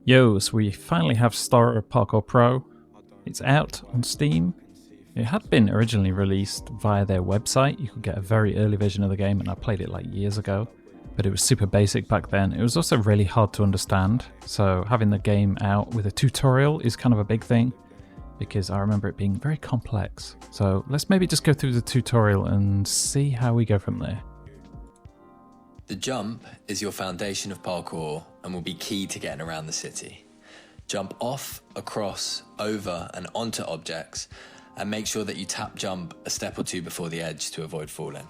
Yo, so we finally have Storror Parkour Pro. It's out on Steam. It had been originally released via their website. You could get a very early version of the game, and I played it like years ago. But it was super basic back then. It was also really hard to understand. So having the game out with a tutorial is kind of a big thing, because I remember it being very complex. So let's maybe just go through the tutorial and see how we go from there. The jump is your foundation of parkour and will be key to getting around the city. Jump off, across, over and onto objects, and make sure that you tap jump a step or two before the edge to avoid falling.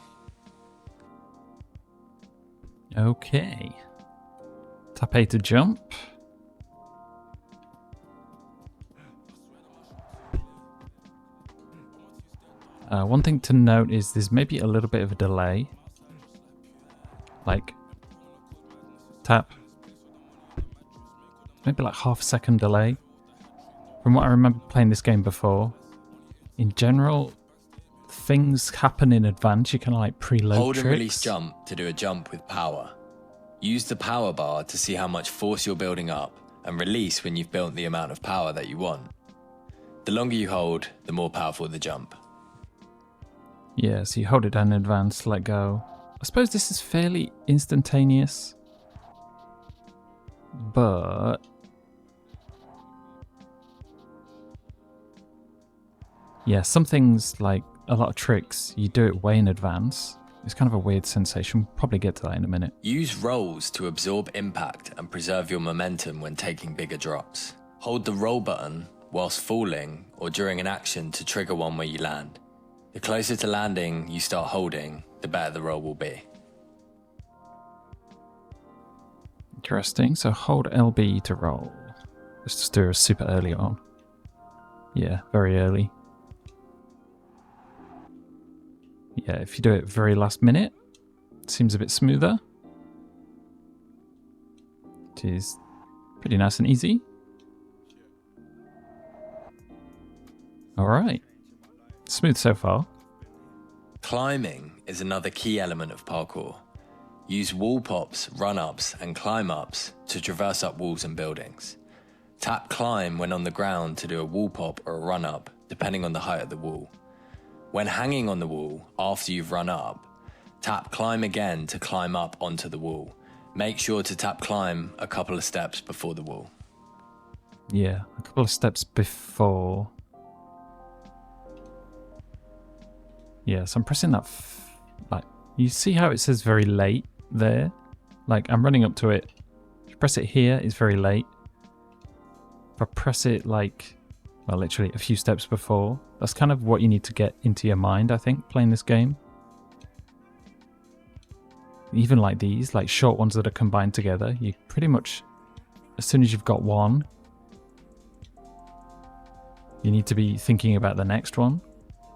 Okay. Tap A to jump. One thing to note is there's maybe a little bit of a delay. Like, tap. Maybe like half a second delay. From what I remember playing this game before, in general, things happen in advance. You kind of like preload Hold tricks. and release jump to do a jump with power. Use the power bar to see how much force you're building up, and release when you've built the amount of power that you want. The longer you hold, the more powerful the jump. Yeah, so you hold it down in advance, let go. I suppose this is fairly instantaneous, but yeah, some things, like a lot of tricks, you do it way in advance. It's kind of a weird sensation. We'll probably get to that in a minute. Use rolls to absorb impact and preserve your momentum when taking bigger drops. Hold the roll button whilst falling or during an action to trigger one where you land. The closer to landing you start holding, the better the roll will be. Interesting. So hold LB to roll. Let's just do it super early on. Yeah, very early. Yeah, if you do it very last minute, it seems a bit smoother. It is pretty nice and easy. Alright. Smooth so far. Climbing is another key element of parkour. Use wall pops, run-ups and climb-ups to traverse up walls and buildings. Tap climb when on the ground to do a wall pop or a run-up, depending on the height of the wall. When hanging on the wall after you've run up, tap climb again to climb up onto the wall. Make sure to tap climb a couple of steps before the wall. Yeah, a couple of steps before. Yeah, so I'm pressing that, like, you see how it says very late there? Like, I'm running up to it. If you press it here, it's very late. If I press it, like, well, literally a few steps before, that's kind of what you need to get into your mind, I think, playing this game. Even like these, like short ones that are combined together, you pretty much, as soon as you've got one, you need to be thinking about the next one.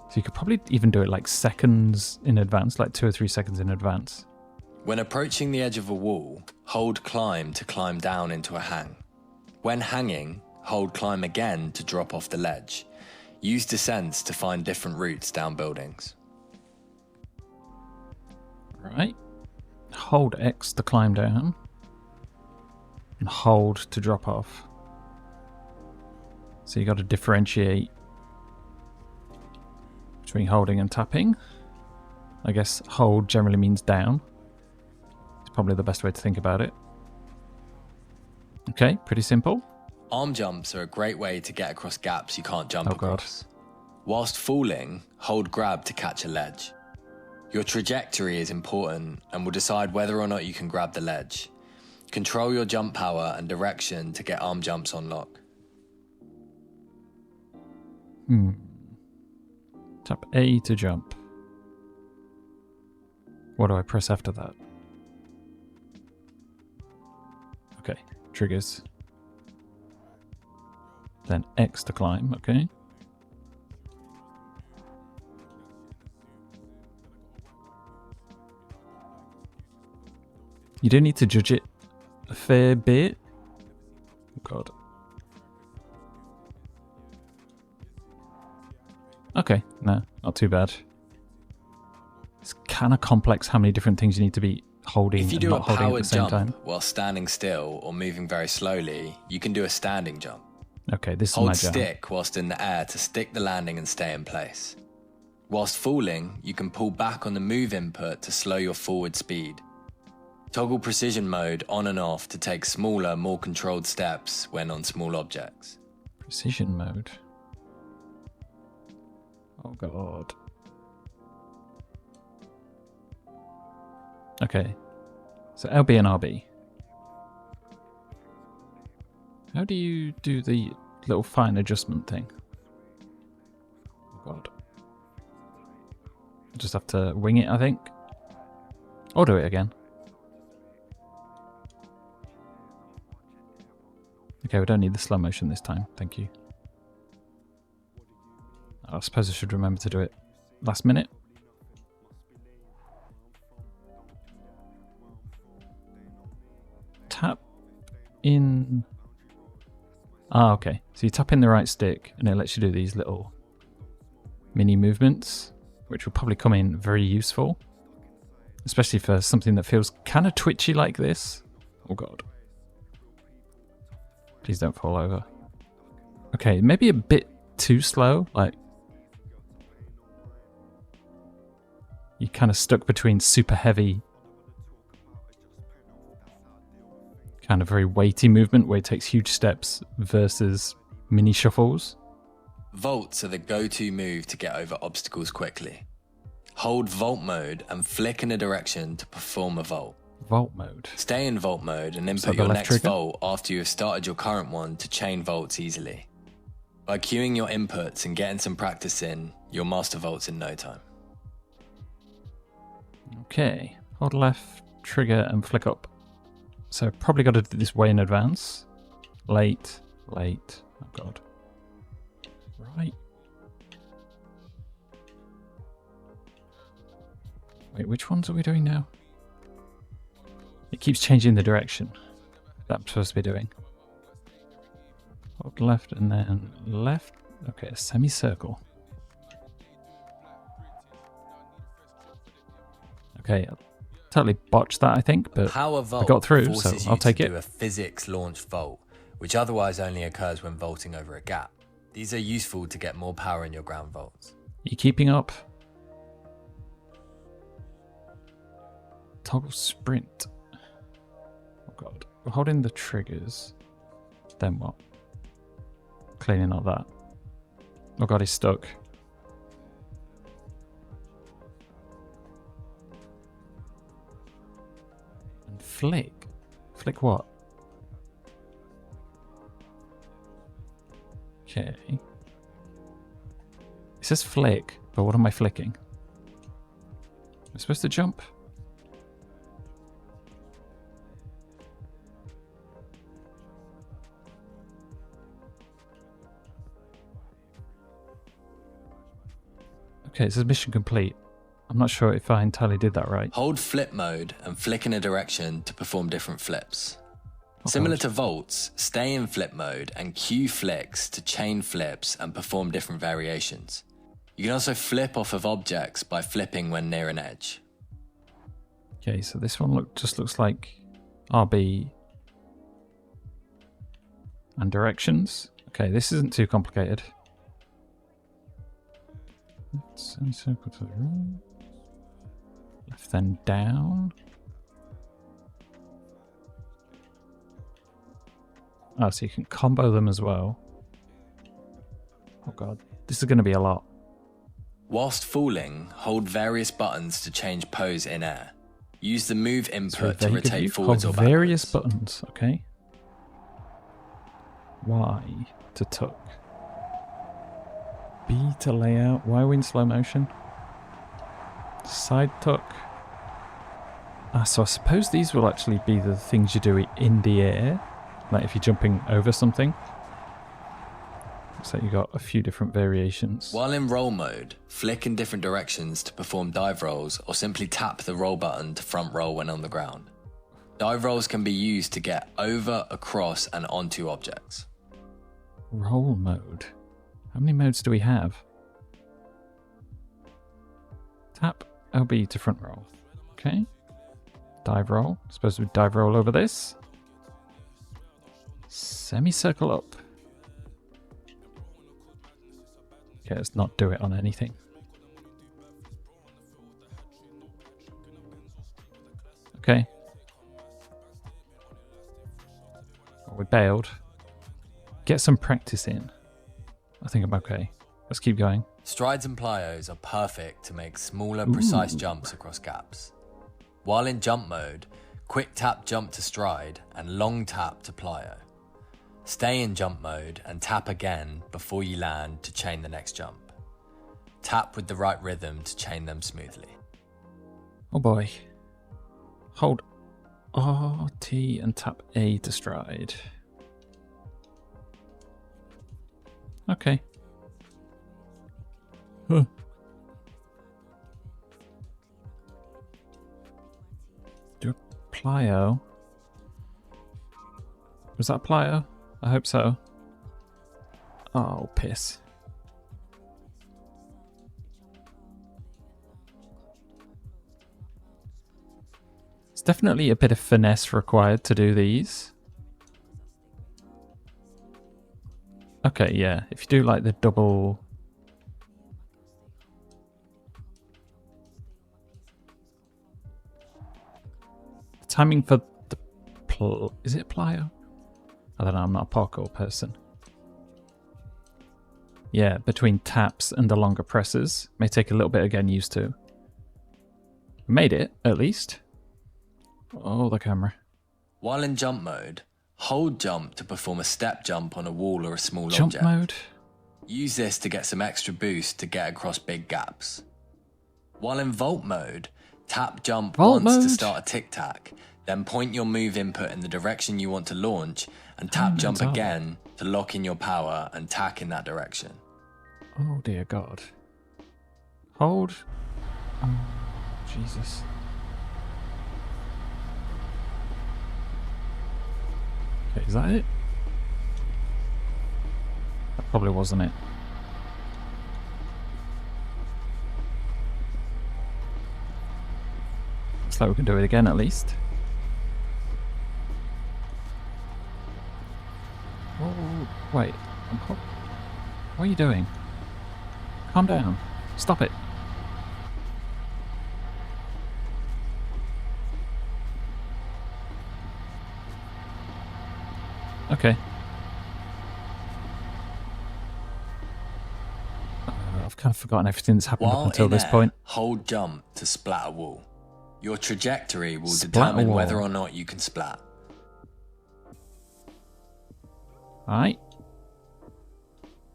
So you could probably even do it like seconds in advance, like 2 or 3 seconds in advance. When approaching the edge of a wall, hold climb to climb down into a hang. When hanging, hold climb again to drop off the ledge. Use descents to find different routes down buildings. Right. Hold X to climb down. And hold to drop off. So you got to differentiate between holding and tapping. I guess hold generally means down. It's probably the best way to think about it. Okay, pretty simple. Arm jumps are a great way to get across gaps you can't jump Oh, God. across. Whilst falling, hold grab to catch a ledge. Your trajectory is important and will decide whether or not you can grab the ledge. Control your jump power and direction to get arm jumps on lock. Tap A to jump. What do I press after that? Okay, triggers. Then X to climb, okay. You do need to judge it a fair bit. Oh God. Okay, no, not too bad. It's kind of complex how many different things you need to be holding If you and do a not holding at the powered same jump time. while standing still or moving very slowly, you can do a standing jump. Okay, this is my Hold jam. stick whilst in the air to stick the landing and stay in place. Whilst falling, you can pull back on the move input to slow your forward speed. Toggle precision mode on and off to take smaller, more controlled steps when on small objects. Precision mode. Oh god. Okay. So LB and RB. How do you do the little fine adjustment thing? Oh god. Just have to wing it, I think. Or do it again. Okay, we don't need the slow motion this time. Thank you. I suppose I should remember to do it last minute. Tap in... Ah, okay. So you tap in the right stick and it lets you do these little mini movements, which will probably come in very useful. Especially for something that feels kind of twitchy like this. Oh god. Please don't fall over. Okay, maybe a bit too slow. Like, you're kind of stuck between super heavy, kind of very weighty movement where it takes huge steps versus mini shuffles. Vaults are the go-to move to get over obstacles quickly. Hold vault mode and flick in a direction to perform a vault. Vault mode. Stay in vault mode and input the your left next trigger? vault after you have started your current one to chain vaults easily. By queuing your inputs and getting some practice in, you'll master vaults in no time. Okay, hold left trigger and flick up. So probably got to do this way in advance. Late, late. Oh god. Right. Wait, which ones are we doing now? It keeps changing the direction that I'm supposed to be doing. Hold left and then left. Okay, a semicircle. Okay, I totally botched that, I think, but Power vault I got through, so forces you I'll take to it. do a physics launched vault, which otherwise only occurs when vaulting over a gap. These are useful to get more power in your ground vaults. You keeping up? Toggle sprint. Oh god. We're holding the triggers. Then what? Cleaning up that. Oh god, he's stuck. And flick. Flick what? Okay. It says flick, but what am I flicking? Am I supposed to jump? Okay, it says mission complete. I'm not sure if I entirely did that right. Hold flip mode and flick in a direction to perform different flips. Similar to vaults, stay in flip mode and cue flicks to chain flips and perform different variations. You can also flip off of objects by flipping when near an edge. Okay, so this one just looks like RB and directions. Okay, this isn't too complicated. Let's circle to the right. Left then down. Oh, so you can combo them as well. Oh god, this is going to be a lot. Whilst falling, hold various buttons to change pose in air. Use the move input to rotate forwards or backwards. Various buttons, okay. Y to tuck. B to layout. Y in slow motion. Side tuck. Ah, so I suppose these will actually be the things you do in the air. Like if you're jumping over something. Looks like you got a few different variations. While in roll mode, flick in different directions to perform dive rolls or simply tap the roll button to front roll when on the ground. Dive rolls can be used to get over, across and onto objects. Roll mode. How many modes do we have? Tap LB to front roll. Okay. Dive roll. Supposed to dive roll over this. Semicircle up. Okay, let's not do it on anything. Okay. Well, we bailed. Get some practice in. I think I'm okay. Let's keep going. Strides and plyos are perfect to make smaller, precise jumps across gaps. While in jump mode, quick tap jump to stride and long tap to plyo. Stay in jump mode and tap again before you land to chain the next jump. Tap with the right rhythm to chain them smoothly. Oh boy. Hold RT and tap A to stride. Okay. Huh. Do a plyo. Was that a plyo? I hope so. Oh, piss. It's definitely a bit of finesse required to do these. Okay, yeah. If you do like the double... The timing for the... Is it plyo? I don't know, I'm not a parkour person. Yeah, between taps and the longer presses. May take a little bit of getting used to. Made it, at least. Oh, the camera. While in jump mode, hold jump to perform a step jump on a wall or a small Jump object. mode. Use this to get some extra boost to get across big gaps. While in vault mode, tap jump Vault once mode? to start a tic-tac, then point your move input in the direction you want to launch, and tap jump mental. again to lock in your power and tack in that direction. Oh dear God. Hold. Oh, Jesus. Okay, is that it? That probably wasn't it. Looks like we can do it again at least. Oh, wait. What are you doing? Calm down. Stop it. Okay. I've kind of forgotten everything that's happened While up until in this air, point. hold jump to splat a wall. Your trajectory will Splat a determine wall. whether or not you can splat. Alright.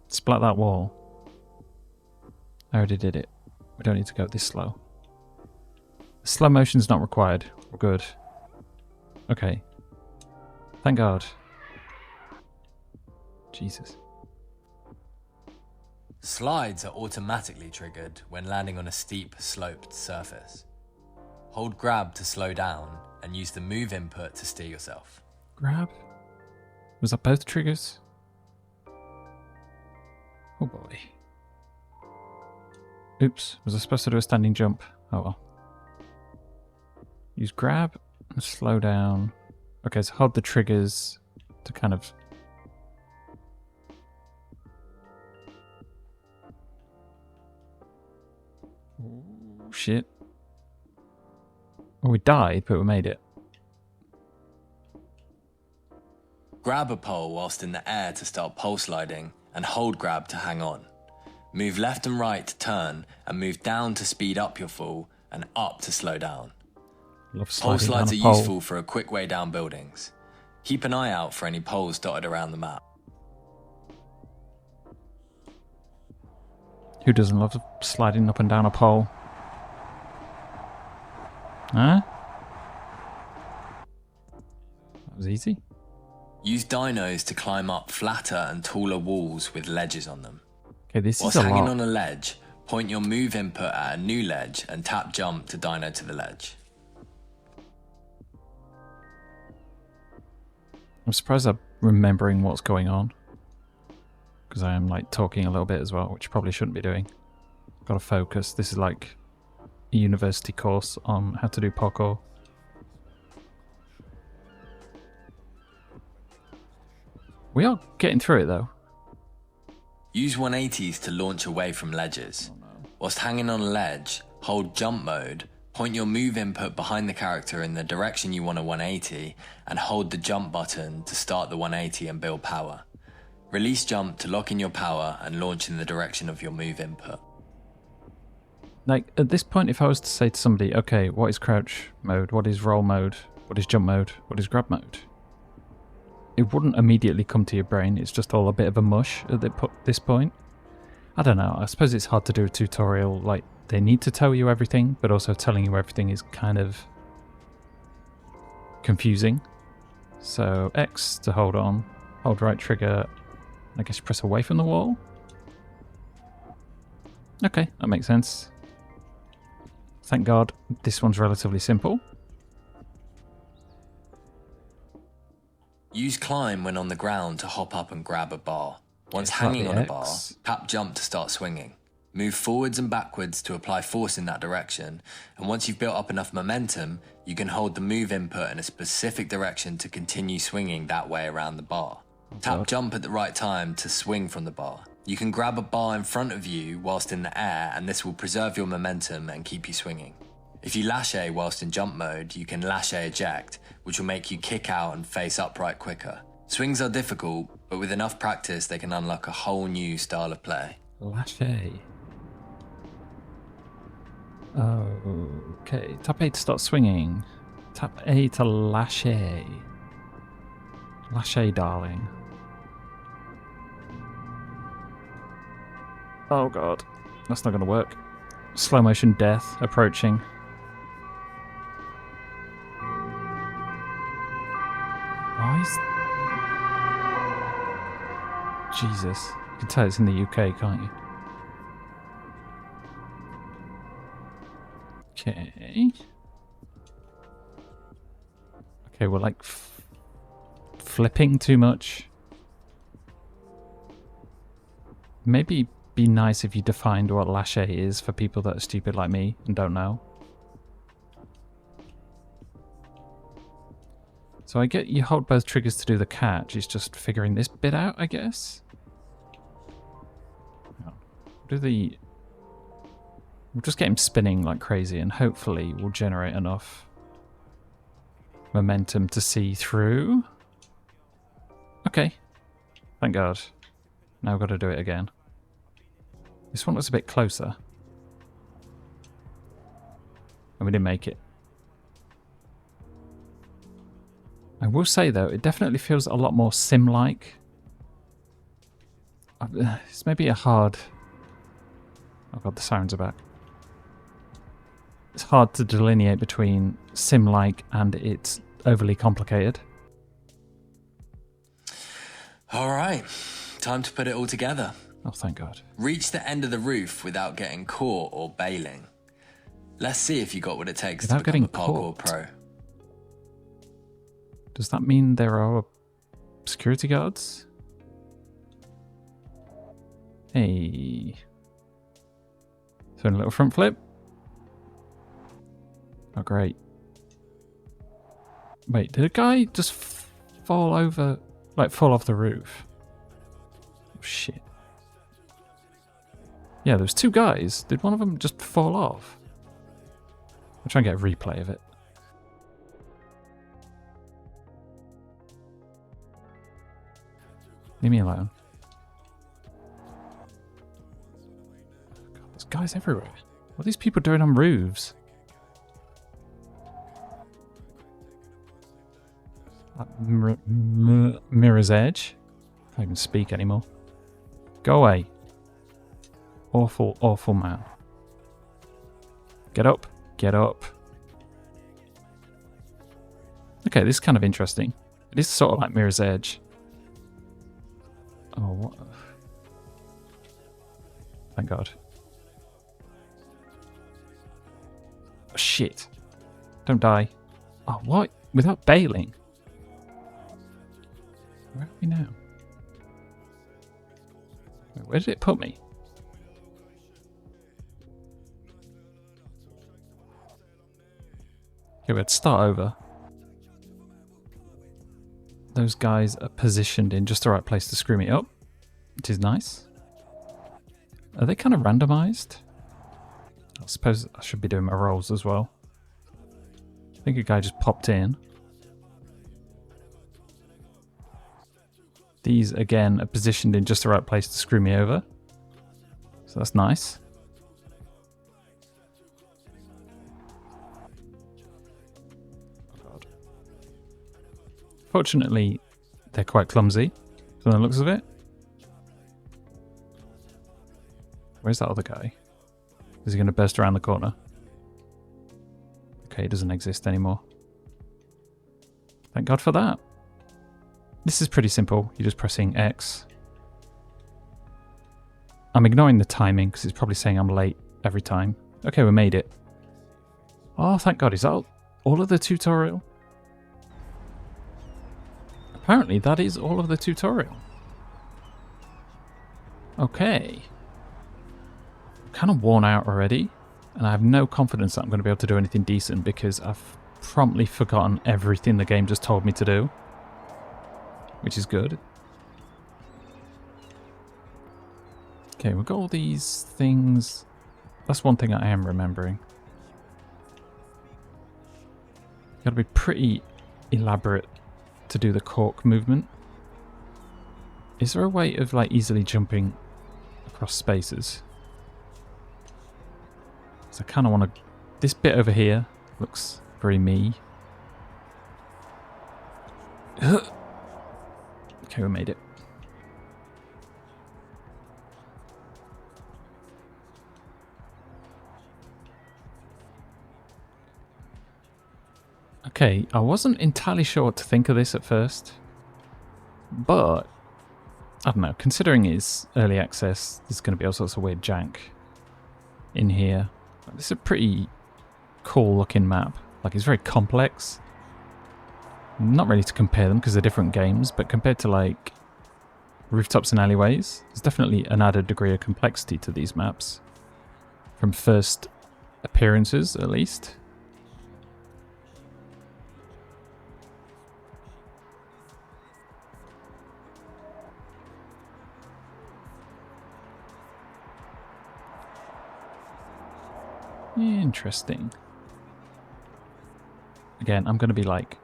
Splat that wall. I already did it. We don't need to go this slow. Slow motion's not required. We're good. Okay. Thank God. Jesus. Slides are automatically triggered when landing on a steep, sloped surface. Hold grab to slow down and use the move input to steer yourself. Grab? Was that both triggers? Oh boy. Oops, was I supposed to do a standing jump? Oh well. Use grab and slow down. Okay, so hold the triggers to kind of... Oh, shit. Well, we died, but we made it. Grab a pole whilst in the air to start pole sliding and hold grab to hang on. Move left and right to turn and move down to speed up your fall and up to slow down. Love Pole sliding slides down are a pole. useful for a quick way down buildings. Keep an eye out for any poles dotted around the map. Who doesn't love sliding up and down a pole? Huh? That was easy. Use dinos to climb up flatter and taller walls with ledges on them. Okay, this Whilst is a hanging lot. on a ledge, point your move input at a new ledge and tap jump to dino to the ledge. I'm surprised I'm remembering what's going on. Because I am like talking a little bit as well, which I probably shouldn't be doing. Gotta focus. This is like a university course on how to do parkour. We are getting through it though. Use 180s to launch away from ledges. Whilst hanging on a ledge, hold jump mode, point your move input behind the character in the direction you want a 180, and hold the jump button to start the 180 and build power. Release jump to lock in your power and launch in the direction of your move input. Like, at this point, if I was to say to somebody, okay, what is crouch mode? What is roll mode? What is jump mode? What is grab mode? It wouldn't immediately come to your brain. It's just all a bit of a mush at this point. I don't know. I suppose it's hard to do a tutorial. Like, they need to tell you everything, but also telling you everything is kind of confusing. So X to hold on, hold right trigger, I guess press away from the wall. Okay, that makes sense. Thank God this one's relatively simple. Use climb when on the ground to hop up and grab a bar. Once hanging on a bar, tap jump to start swinging. Move forwards and backwards to apply force in that direction, and once you've built up enough momentum, you can hold the move input in a specific direction to continue swinging that way around the bar. Tap jump at the right time to swing from the bar. You can grab a bar in front of you whilst in the air, and this will preserve your momentum and keep you swinging. If you lash A whilst in jump mode, you can lash A eject, which will make you kick out and face upright quicker. Swings are difficult, but with enough practice they can unlock a whole new style of play. Lash A. Okay, tap A to start swinging. Tap A to lash A. Lash A, darling. Oh god, that's not going to work. Slow motion death approaching. Why is... Jesus. You can tell it's in the UK, can't you? Okay. Okay, we're like flipping too much. Maybe be nice if you defined what lash A is for people that are stupid like me and don't know. So I get you hold both triggers to do the catch. It's just figuring this bit out, I guess. We'll just get him spinning like crazy and hopefully we'll generate enough momentum to see through. Okay. Thank God. Now I've got to do it again. This one was a bit closer. And we didn't make it. I will say though, it definitely feels a lot more sim-like. It's maybe a hard... Oh god, the sirens are back. It's hard to delineate between sim-like and it's overly complicated. Alright, time to put it all together. Oh, thank God. Reach the end of the roof without getting caught or bailing. Let's see if you got what it takes Without to become a getting parkour caught? pro. Does that mean there are security guards? Hey. So a little front flip. Oh, great. Wait, did a guy just fall over, like fall off the roof? Oh, shit. Yeah, there's two guys. Did one of them just fall off? I'll try and get a replay of it. Leave me alone. God, there's guys everywhere. What are these people doing on roofs? Mirror's Edge. Can't even speak anymore. Go away. Awful, awful man. Get up. Get up. Okay, this is kind of interesting. It is sort of like Mirror's Edge. Oh, what? Thank God. Oh, shit. Don't die. Oh, what? Without bailing? Where are we now? Where did it put me? Okay, let's start over. those guys are positioned in just the right place to screw me up, which is nice. Are they kind of randomized? I suppose I should be doing my rolls as well. I think a guy just popped in. These, again, are positioned in just the right place to screw me over. So that's nice. Oh God. Fortunately, they're quite clumsy from the looks of it. Where's that other guy? Is he going to burst around the corner? Okay, he doesn't exist anymore. Thank God for that. This is pretty simple. You're just pressing X. I'm ignoring the timing because it's probably saying I'm late every time. Okay, we made it. Oh, thank God. Is that all of the tutorial? Apparently, that is all of the tutorial. Okay. I'm kind of worn out already, and I have no confidence that I'm going to be able to do anything decent because I've promptly forgotten everything the game just told me to do, which is good. Okay, we've got all these things. That's one thing I am remembering. Got to be pretty elaborate to do the cork movement. Is there a way of like easily jumping across spaces? So I kind of want to... This bit over here looks very me. Okay, we made it. Okay, I wasn't entirely sure what to think of this at first, but I don't know, considering it's early access, there's going to be all sorts of weird jank in here. This is a pretty cool looking map. Like, it's very complex. Not really to compare them because they're different games, but compared to like Rooftops and Alleyways, there's definitely an added degree of complexity to these maps. From first appearances, at least. Interesting. Again, I'm going to be like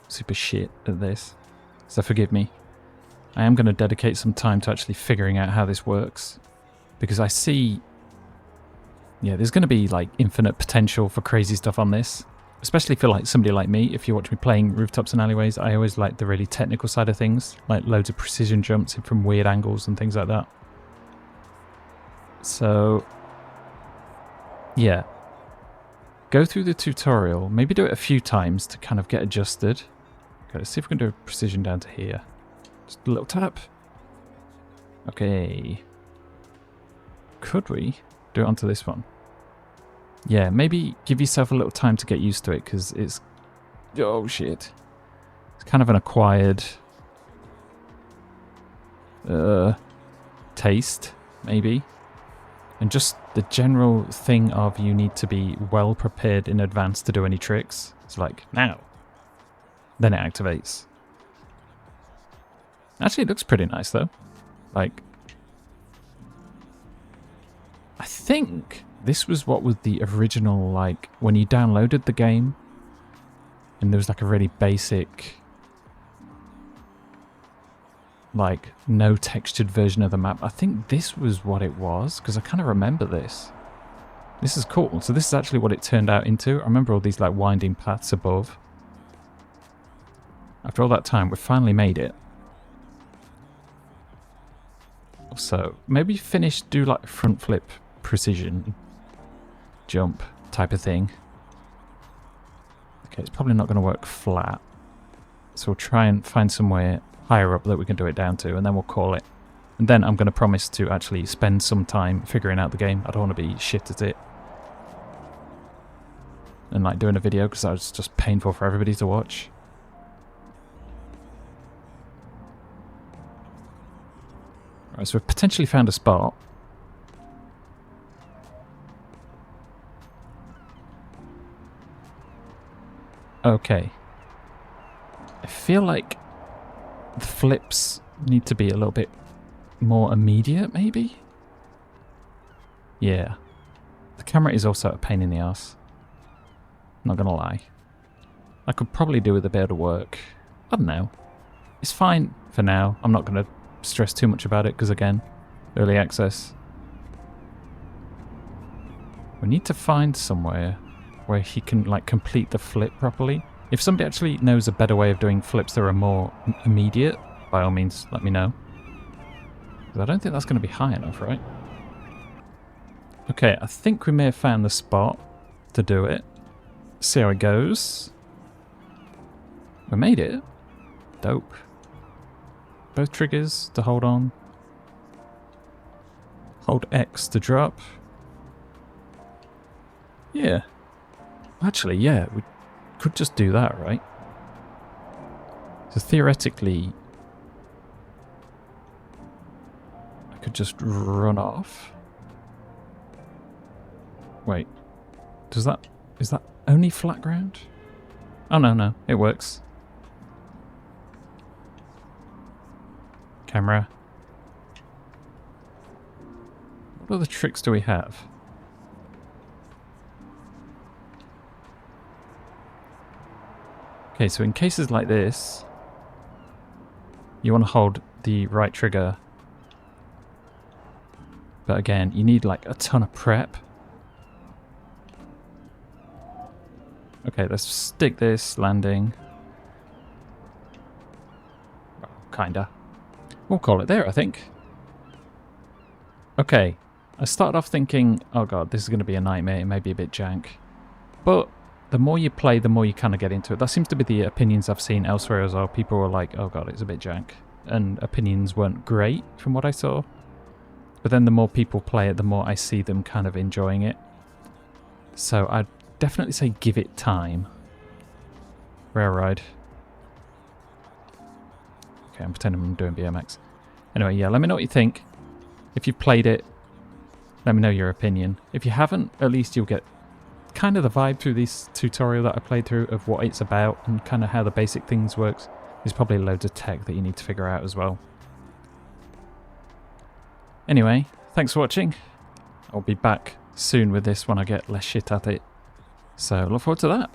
super shit at this, so forgive me. I am going to dedicate some time to actually figuring out how this works, because I see, yeah, there's going to be like infinite potential for crazy stuff on this, especially for like somebody like me. If you watch me playing Rooftops and Alleyways, I always like the really technical side of things, like loads of precision jumps from weird angles and things like that. So yeah, go through the tutorial, maybe do it a few times to kind of get adjusted. Okay, let's see if we can do a precision down to here. Just a little tap. Okay. Could we do it onto this one? Yeah, maybe give yourself a little time to get used to it, because it's... Oh, shit. It's kind of an acquired... taste, maybe. And just the general thing of you need to be well prepared in advance to do any tricks. It's like, now. Then it activates. Actually, it looks pretty nice, though. Like, I think this was what was the original, like, when you downloaded the game, and there was like a really basic, like, no textured version of the map. I think this was what it was, because I kind of remember this. This is cool. So this is actually what it turned out into. I remember all these like winding paths above. After all that time, we finally made it. So maybe finish, do like front flip precision jump type of thing. Okay, it's probably not going to work flat. So we'll try and find somewhere higher up that we can do it down to, and then we'll call it. And then I'm going to promise to actually spend some time figuring out the game. I don't want to be shit at it. And like doing a video, because that was just painful for everybody to watch. Right, so we've potentially found a spot. Okay. I feel like the flips need to be a little bit more immediate, maybe? Yeah. The camera is also a pain in the ass. Not gonna lie. I could probably do with a bit of work. I don't know. It's fine for now. I'm not gonna stress too much about it because, again, early access. We need to find somewhere where he can like complete the flip properly. If somebody actually knows a better way of doing flips that are more immediate, by all means let me know. Because I don't think that's going to be high enough, right? Okay, I think we may have found the spot to do it. See how it goes. We made it. Dope. Both triggers to hold on. Hold X to drop. Yeah. Actually, yeah, we could just do that, right? So theoretically, I could just run off. Wait, is that only flat ground? Oh, no, it works. Camera. What other tricks do we have? Okay, so in cases like this, you want to hold the right trigger. But again, you need like a ton of prep. Okay, let's stick this landing. Well, kinda. We'll call it there, I think. Okay, I started off thinking, oh god, this is going to be a nightmare, it may be a bit jank. But the more you play, the more you kind of get into it. That seems to be the opinions I've seen elsewhere as well. People were like, oh god, it's a bit jank. And opinions weren't great from what I saw. But then the more people play it, the more I see them kind of enjoying it. So I'd definitely say give it time. Rare ride. Okay, I'm pretending I'm doing BMX. Anyway, yeah, let me know what you think. If you've played it, let me know your opinion. If you haven't, at least you'll get kind of the vibe through this tutorial that I played through of what it's about and kind of how the basic things works. There's probably loads of tech that you need to figure out as well. Anyway, thanks for watching. I'll be back soon with this when I get less shit at it. So look forward to that.